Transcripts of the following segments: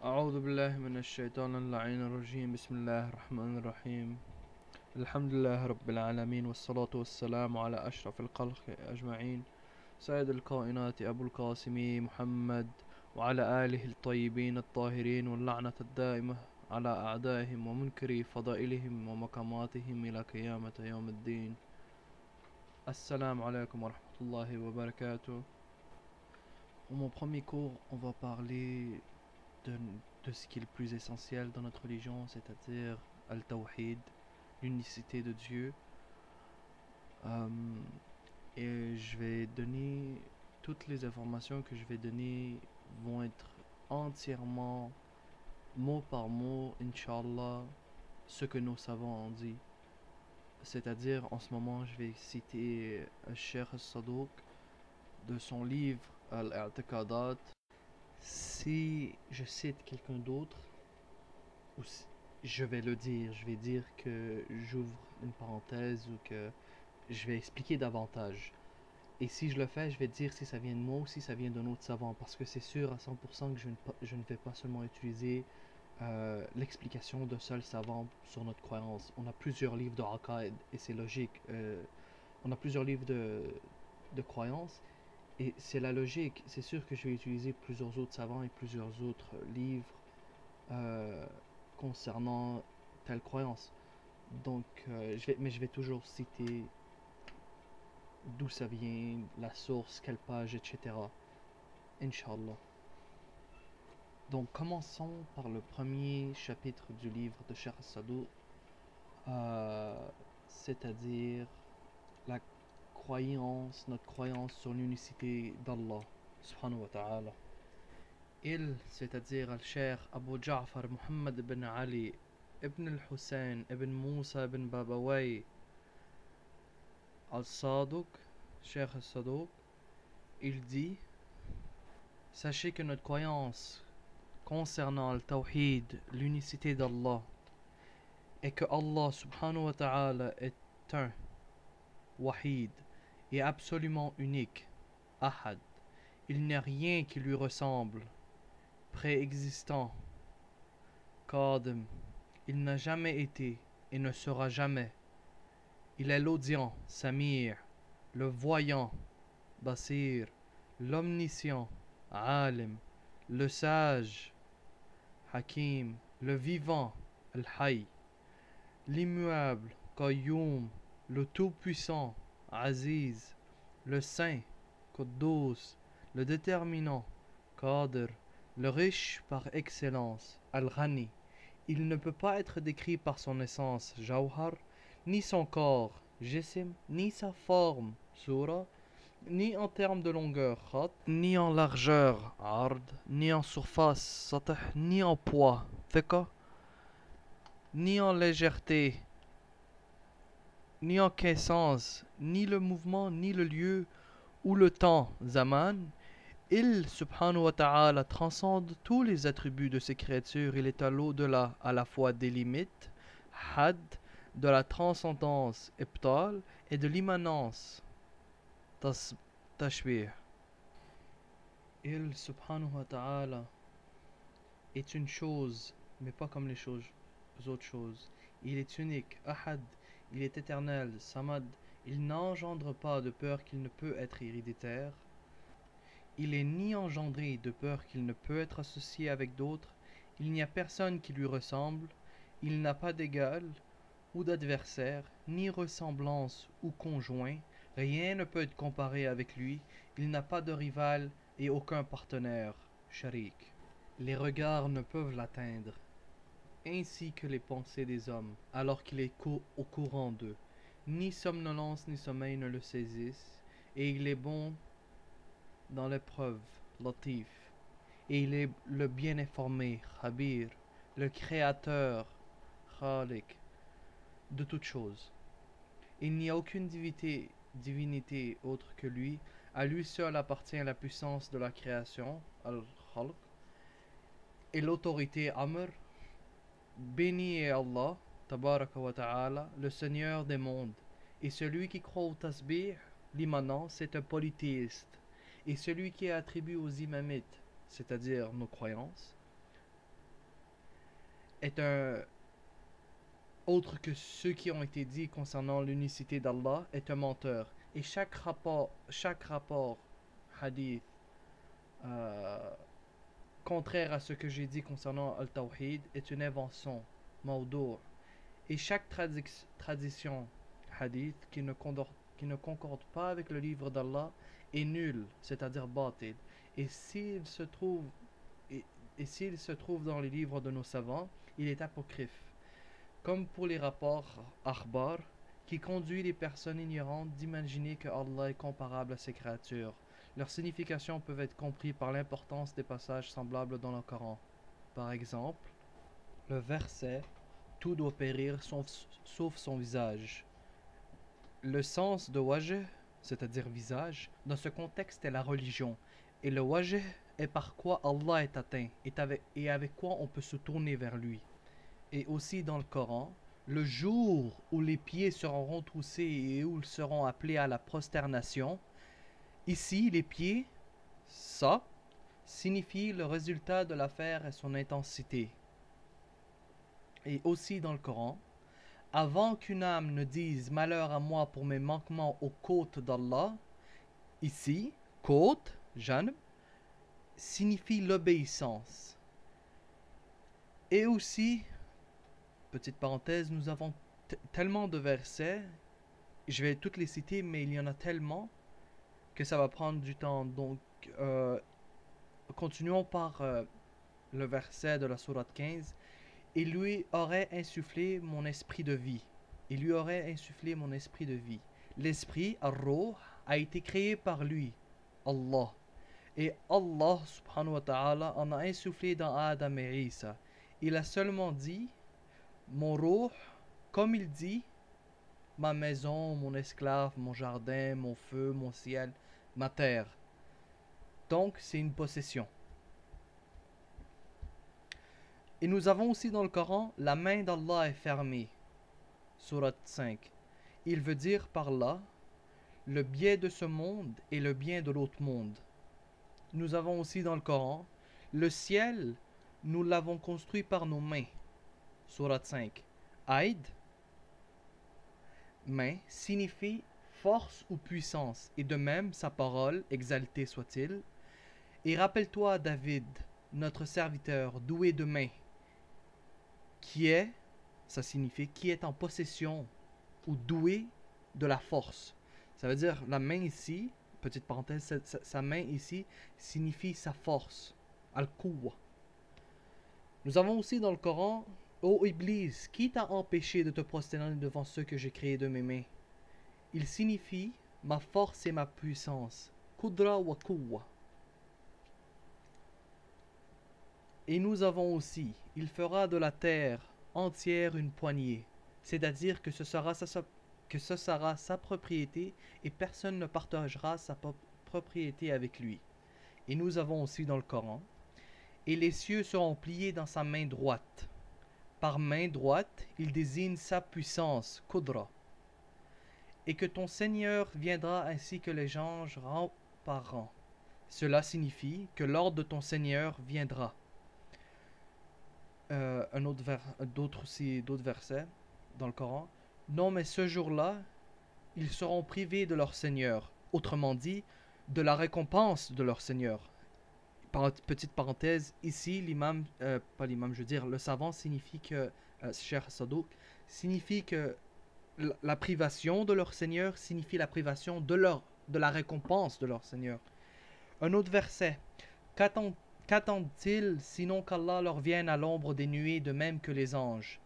أعوذ بالله من الشيطان اللعين الرجيم بسم الله الرحمن الرحيم الحمد لله رب العالمين والصلاة والسلام على أشرف الخلق أجمعين سيد الكائنات أبو القاسم محمد وعلى آله الطيبين الطاهرين واللعنة الدائمة على أعدائهم ومنكري فضائلهم ومقاماتهم إلى قيامة يوم الدين. Assalamu alaikum wa rahmatullahi wa barakatuh. Dans mon premier cours, on va parler de, de ce qui est le plus essentiel dans notre religion, c'est-à-dire Al-Tawhid, l'unicité de Dieu. Euh, et je vais donner, toutes les informations que je vais donner vont être entièrement, mot par mot, Inch'Allah, ce que nos savants ont dit. C'est-à-dire, en ce moment, je vais citer Cheikh Al-Sadouk de son livre Al-I'tiqadat. Si je cite quelqu'un d'autre, je vais le dire, je vais dire que j'ouvre une parenthèse ou que je vais expliquer davantage. Et si je le fais, je vais dire si ça vient de moi ou si ça vient d'un autre savant, parce que c'est sûr à 100% que je ne vais pas seulement utiliser l'explication d'un seul savant sur notre croyance. On a plusieurs livres de Aqaid, et c'est logique. On a plusieurs livres de croyances, et c'est la logique. C'est sûr que je vais utiliser plusieurs autres savants et plusieurs autres livres euh, concernant telle croyance. Donc, mais je vais toujours citer d'où ça vient, la source, quelle page, etc. Inch'Allah. Donc, commençons par le premier chapitre du livre de Cheikh Sadou, c'est-à-dire la croyance, notre croyance sur l'unicité d'Allah, subhanahu wa ta'ala. Il, c'est-à-dire Al-Cheikh Abu Ja'far Muhammad ibn Ali ibn al-Hussein ibn Moussa ibn Babawai Al-Sadouk, Cheikh Al-Sadouk, il dit: sachez que notre croyance concernant le Tawhid, l'unicité d'Allah, est que Allah subhanahu wa ta'ala est un, wahid, et absolument unique, ahad. Il n'y a rien qui lui ressemble, préexistant, qadim. Il n'a jamais été et ne sera jamais. Il est l'audient, Samir, le voyant, Basir, l'omniscient, Alim, le sage, Hakim, le vivant, Al-Hayy, l'immuable, Qayyum, le tout-puissant, Aziz, le saint, Quddus, le déterminant, Qadir, le riche par excellence, Al-Ghani. Il ne peut pas être décrit par son essence, Jawhar, ni son corps, Jism, ni sa forme, Sura, ni en termes de longueur, Khat, ni en largeur, Ard, ni en surface, Satah, ni en poids, Thika, ni en légèreté, ni en quinessence, ni le mouvement, ni le lieu, ou le temps, Zaman. Il, subhanahu wa ta'ala, transcende tous les attributs de ses créatures. Il est à l'au-delà à la fois des limites, had, de la transcendance, ibtal, et de l'immanence, tashbih. Il, subhanahu wa ta'ala, est une chose, mais pas comme les autres choses. Il est unique, ahad, il est éternel, samad, il n'engendre pas de peur qu'il ne peut être héréditaire. Il est ni engendré de peur qu'il ne peut être associé avec d'autres. Il n'y a personne qui lui ressemble. Il n'a pas d'égal ou d'adversaire, ni ressemblance ou conjoint. Rien ne peut être comparé avec lui. Il n'a pas de rival et aucun partenaire, sharik. Les regards ne peuvent l'atteindre, ainsi que les pensées des hommes, alors qu'il est au courant d'eux. Ni somnolence ni sommeil ne le saisissent, et il est bon dans l'épreuve, Latif, et il est le bien informé, Khabir, le créateur, Khalik, de toutes choses. Il n'y a aucune divinité autre que lui. À lui seul appartient la puissance de la création, Al-Khalq, et l'autorité, Amr. Béni est Allah, Tabaraka wa Ta'ala, le Seigneur des mondes. Et celui qui croit au tasbih, l'immanence, est un polythéiste. Et celui qui est attribué aux imamites, c'est-à-dire nos croyances, est un autre que ceux qui ont été dits concernant l'unicité d'Allah est un menteur. Et chaque rapport hadith euh, contraire à ce que j'ai dit concernant Al-Tawhid est une invention, mawdou'. Et chaque tradition hadith qui ne concorde pas avec le livre d'Allah est nulle, c'est-à-dire batil. Et s'il se trouve et s'il se trouve dans les livres de nos savants, il est apocryphe. Comme pour les rapports akhbar qui conduit les personnes ignorantes d'imaginer que Allah est comparable à ses créatures. Leurs significations peuvent être comprises par l'importance des passages semblables dans le Coran. Par exemple, le verset tout doit périr sauf son visage. Le sens de wajh, c'est-à-dire visage, dans ce contexte est la religion. Et le wajh est par quoi Allah est atteint et avec quoi on peut se tourner vers lui. Et aussi dans le Coran, le jour où les pieds seront retroussés et où ils seront appelés à la prosternation, ici les pieds, ça, signifie le résultat de l'affaire et son intensité. Et aussi dans le Coran, avant qu'une âme ne dise malheur à moi pour mes manquements aux côtes d'Allah, ici, côte, janb, signifie l'obéissance. Et aussi, petite parenthèse, nous avons tellement de versets, je vais toutes les citer, mais il y en a tellement que ça va prendre du temps. Donc, continuons par le verset de la sourate 15. Il lui aurait insufflé mon esprit de vie. Il lui aurait insufflé mon esprit de vie. L'esprit, ar-ruh, a été créé par lui, Allah. Et Allah, subhanahu wa ta'ala, en a insufflé dans Adam et Isa. Il a seulement dit, mon ruh, comme il dit, ma maison, mon esclave, mon jardin, mon feu, mon ciel, ma terre. Donc, c'est une possession. Et nous avons aussi dans le Coran, la main d'Allah est fermée. Surat 5. Il veut dire par là, le bien de ce monde et le bien de l'autre monde. Nous avons aussi dans le Coran, le ciel, nous l'avons construit par nos mains. Surat 5. Aïd, main, signifie force ou puissance, et de même sa parole, exaltée soit-il. Et rappelle-toi David, notre serviteur, doué de main, qui est, ça signifie, qui est en possession ou doué de la force. Ça veut dire, la main ici, petite parenthèse, sa main ici signifie sa force, al-quwwa. Nous avons aussi dans le Coran, ô Iblis, qui t'a empêché de te prosterner devant ceux que j'ai créés de mes mains? Il signifie ma force et ma puissance, Qudra wa Quwwa. Et nous avons aussi, il fera de la terre entière une poignée, c'est-à-dire que ce sera sa propriété et personne ne partagera sa propriété avec lui. Et nous avons aussi dans le Coran, et les cieux seront pliés dans sa main droite. Par main droite, il désigne sa puissance, Qudra. Et que ton Seigneur viendra ainsi que les anges rang par rang. Cela signifie que l'ordre de ton Seigneur viendra. D'autres versets dans le Coran. Non, mais ce jour-là, ils seront privés de leur Seigneur. Autrement dit, de la récompense de leur Seigneur. Petite parenthèse, ici, le savant signifie que, Cheikh Sadouk, signifie que la privation de leur Seigneur signifie la privation de la récompense de leur Seigneur. Un autre verset. Qu'attendent-ils sinon qu'Allah leur vienne à l'ombre des nuées de même que les anges,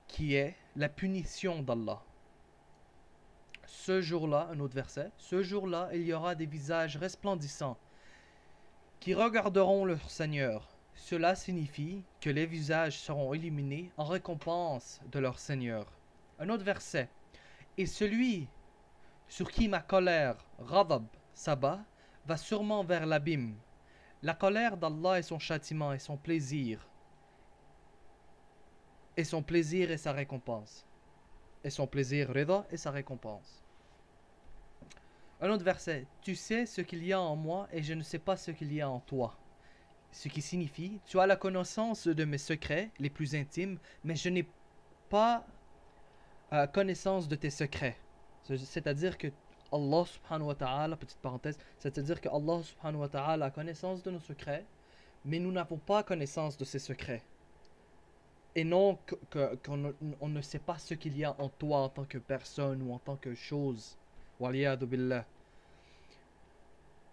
qui est la punition d'Allah. Ce jour-là, un autre verset, ce jour-là, il y aura des visages resplendissants qui regarderont leur Seigneur. Cela signifie que les visages seront illuminés en récompense de leur Seigneur. Un autre verset. Et celui sur qui ma colère, ghadab, s'abat, va sûrement vers l'abîme. La colère d'Allah est son châtiment et son plaisir. Et son plaisir est sa récompense. Et son plaisir, rida, est sa récompense. Un autre verset. Tu sais ce qu'il y a en moi et je ne sais pas ce qu'il y a en toi. Ce qui signifie, tu as la connaissance de mes secrets les plus intimes, mais je n'ai pas connaissance de tes secrets. C'est-à-dire que Allah subhanahu wa ta'ala, petite parenthèse, c'est-à-dire que Allah subhanahu wa ta'ala a connaissance de nos secrets, mais nous n'avons pas connaissance de ses secrets. Et non qu'on on ne sait pas ce qu'il y a en toi en tant que personne ou en tant que chose. Waliyadu billah.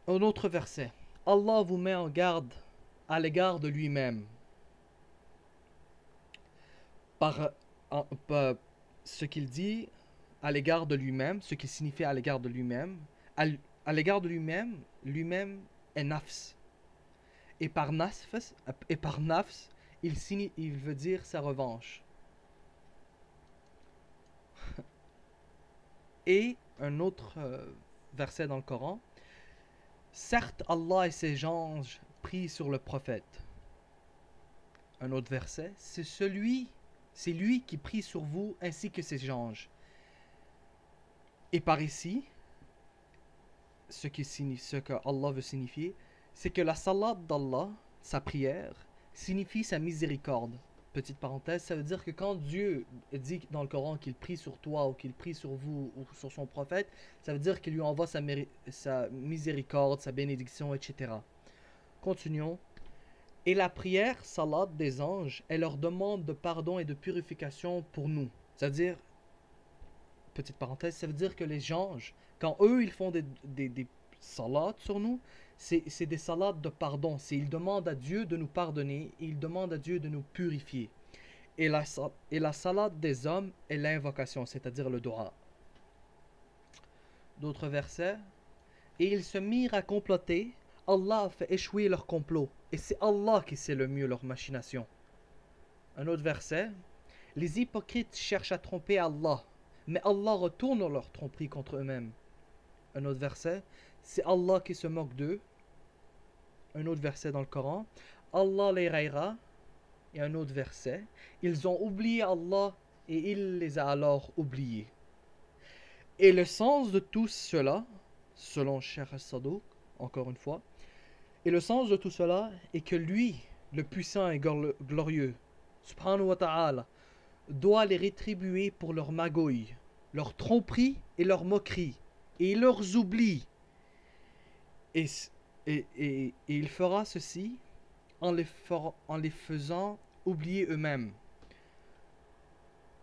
Un autre verset. Allah vous met en garde à l'égard de lui-même. Par ce qu'il dit à l'égard de lui-même, ce qui signifie à l'égard de lui-même. À l'égard de lui-même, lui-même est nafs. Et par nafs, il veut dire sa revanche. Et un autre verset dans le Coran. Certes, Allah et ses anges prient sur le prophète. Un autre verset. C'est lui qui prie sur vous ainsi que ses anges. Et par ici, ce que Allah veut signifier, c'est que la salat d'Allah, sa prière, signifie sa miséricorde. Petite parenthèse, ça veut dire que quand Dieu dit dans le Coran qu'il prie sur toi ou qu'il prie sur vous ou sur son prophète, ça veut dire qu'il lui envoie sa miséricorde, sa bénédiction, etc. Continuons. Et la prière, salat des anges, elle leur demande de pardon et de purification pour nous. C'est-à-dire, petite parenthèse, ça veut dire que les anges, quand eux ils font des salats sur nous, c'est des salats de pardon. Ils demandent à Dieu de nous pardonner, ils demandent à Dieu de nous purifier. Et la salade des hommes est l'invocation, c'est-à-dire le dua. D'autres versets. Et ils se mirent à comploter. Allah a fait échouer leur complot. Et c'est Allah qui sait le mieux leur machination. Un autre verset. Les hypocrites cherchent à tromper Allah, mais Allah retourne leur tromperie contre eux-mêmes. Un autre verset. C'est Allah qui se moque d'eux. Un autre verset dans le Coran. Allah les raillera. Et un autre verset. Ils ont oublié Allah et il les a alors oubliés. Et le sens de tout cela, selon Cheikh Al-Sadouk, encore une fois, et le sens de tout cela est que lui, le puissant et glorieux, subhanahu wa ta'ala, doit les rétribuer pour leur magouille, leur tromperie et leur moquerie, et leurs oublis. Et il fera ceci en les faisant oublier eux-mêmes.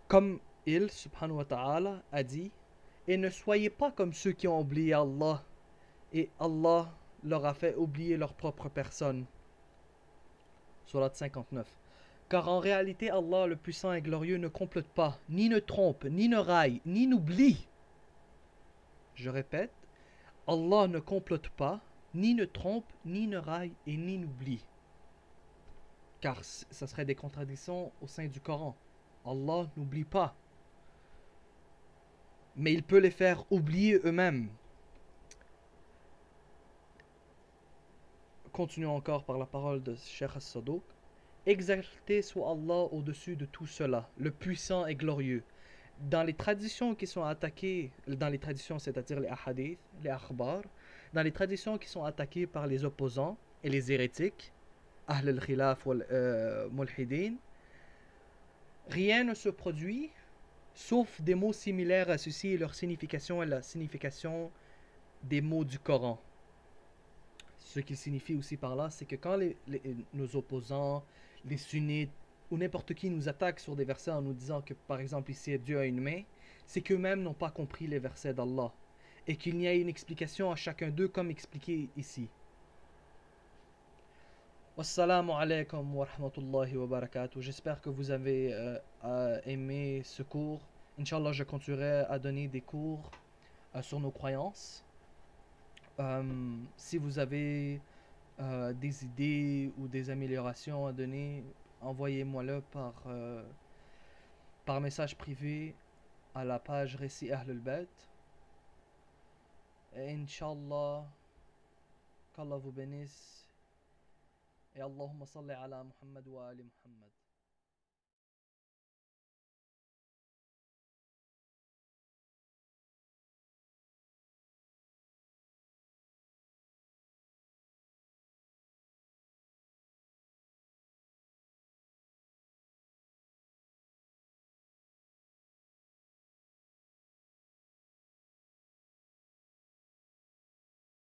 Comme il, subhanahu wa ta'ala, a dit, et ne soyez pas comme ceux qui ont oublié Allah, et Allah leur a fait oublier leur propre personne. Surat 59. Car en réalité, Allah, le puissant et glorieux, ne complote pas, ni ne trompe, ni ne raille, ni n'oublie. Je répète, Allah ne complote pas, ni ne trompe, ni ne raille, et ni n'oublie. Car ça serait des contradictions au sein du Coran. Allah n'oublie pas. Mais il peut les faire oublier eux-mêmes. Continuons encore par la parole de Cheikh As-Sadouk. Exalté soit Allah au-dessus de tout cela, le puissant et glorieux. Dans les traditions qui sont attaquées, dans les traditions, c'est-à-dire les ahadith, les akhbar, dans les traditions qui sont attaquées par les opposants et les hérétiques, Ahl al-Khilaf wal Mulhidin, rien ne se produit sauf des mots similaires à ceci et leur signification est la signification des mots du Coran. Ce qui signifie aussi par là, c'est que quand nos opposants, les sunnites ou n'importe qui nous attaque sur des versets en nous disant que par exemple ici Dieu a une main, c'est qu'eux-mêmes n'ont pas compris les versets d'Allah et qu'il n'y a une explication à chacun d'eux comme expliqué ici. Wassalamu alaikum wa rahmatullahi wa barakatuh. J'espère que vous avez aimé ce cours. Inch'Allah, je continuerai à donner des cours sur nos croyances. Si vous avez des idées ou des améliorations à donner, envoyez-moi-le par message privé à la page Récit Ahl al-Bayt. Et Inch'Allah, qu'Allah vous bénisse. Et Allahumma salli ala Muhammad wa ali Muhammad.